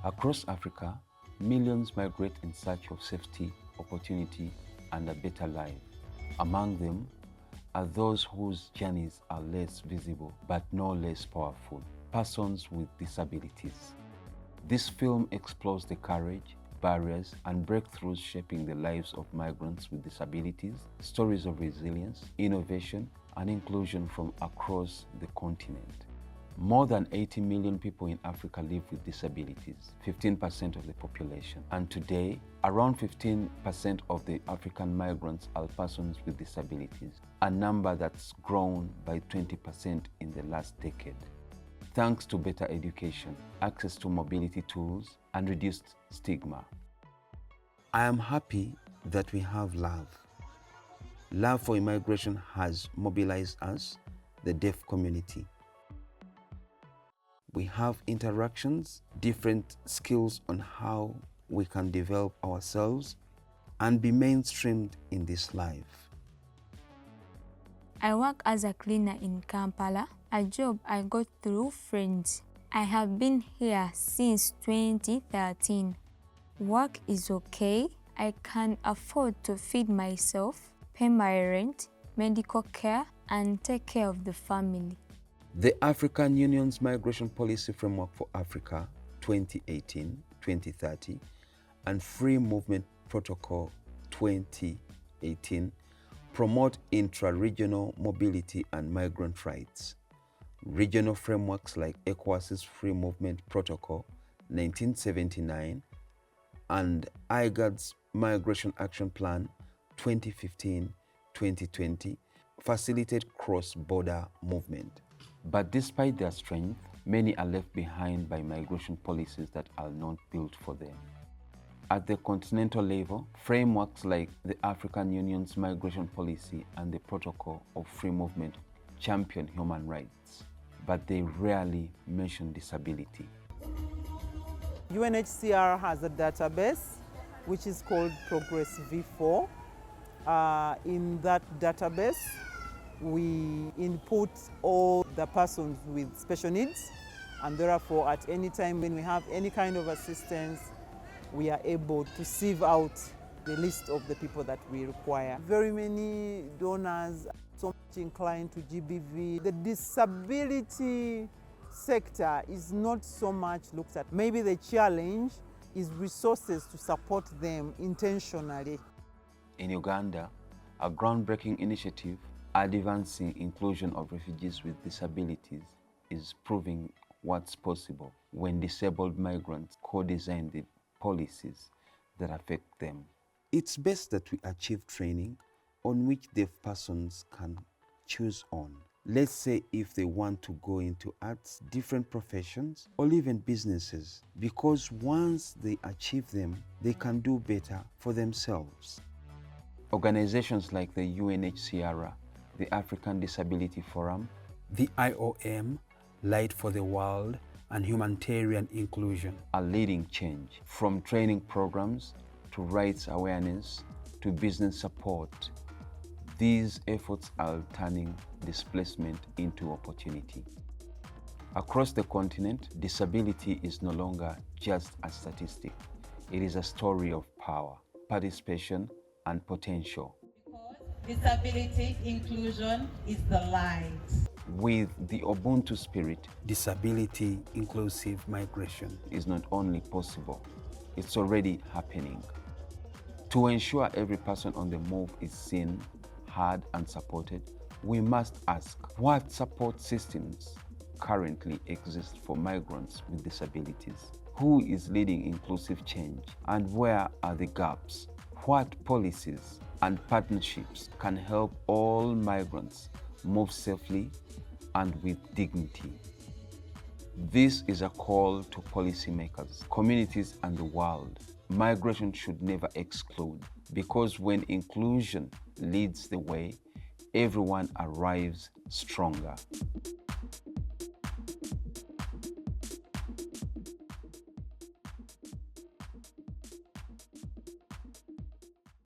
Across Africa, millions migrate in search of safety, opportunity, and a better life. Among them are those whose journeys are less visible but no less powerful: persons with disabilities. This film explores the courage, barriers, and breakthroughs shaping the lives of migrants with disabilities, stories of resilience, innovation, and inclusion from across the continent. More than 80 million people in Africa live with disabilities, 15% of the population. And today, around 15% of the African migrants are persons with disabilities, a number that's grown by 20% in the last decade. Thanks to better education, access to mobility tools, and reduced stigma. I am happy that we have love. Love for immigration has mobilized us, the deaf community. We have interactions, different skills on how we can develop ourselves and be mainstreamed in this life. I work as a cleaner in Kampala, a job I got through friends. I have been here since 2013. Work is okay. I can afford to feed myself, pay my rent, medical care, and take care of the family. The African Union's Migration Policy Framework for Africa 2018-2030 and Free Movement Protocol 2018 promote intra-regional mobility and migrant rights. Regional frameworks like ECOWAS's Free Movement Protocol 1979 and IGAD's Migration Action Plan 2015-2020 facilitate cross-border movement. But despite their strength, many are left behind by migration policies that are not built for them. At the continental level, frameworks like the African Union's Migration Policy and the Protocol of Free Movement champion human rights, but they rarely mention disability. UNHCR has a database which is called Progress V4. In that database, we input all the persons with special needs, and therefore at any time when we have any kind of assistance, we are able to sieve out the list of the people that we require. Very many donors are so much inclined to GBV. The disability sector is not so much looked at. Maybe the challenge is resources to support them intentionally. In Uganda, a groundbreaking initiative advancing inclusion of refugees with disabilities is proving what's possible when disabled migrants co-design the policies that affect them. It's best that we achieve training on which deaf persons can choose on. Let's say if they want to go into arts, different professions, or even businesses, because once they achieve them, they can do better for themselves. Organizations like the UNHCR, the African Disability Forum, the IOM, Light for the World, and Humanitarian Inclusion are leading change. From training programs to rights awareness to business support, these efforts are turning displacement into opportunity. Across the continent, disability is no longer just a statistic. It is a story of power, participation, and potential. Disability inclusion is the light. With the Ubuntu spirit, disability inclusive migration is not only possible, it's already happening. To ensure every person on the move is seen, heard, and supported, we must ask what support systems currently exist for migrants with disabilities? Who is leading inclusive change? And where are the gaps? What policies and partnerships can help all migrants move safely and with dignity? This is a call to policymakers, communities, and the world. Migration should never exclude, because when inclusion leads the way, everyone arrives stronger.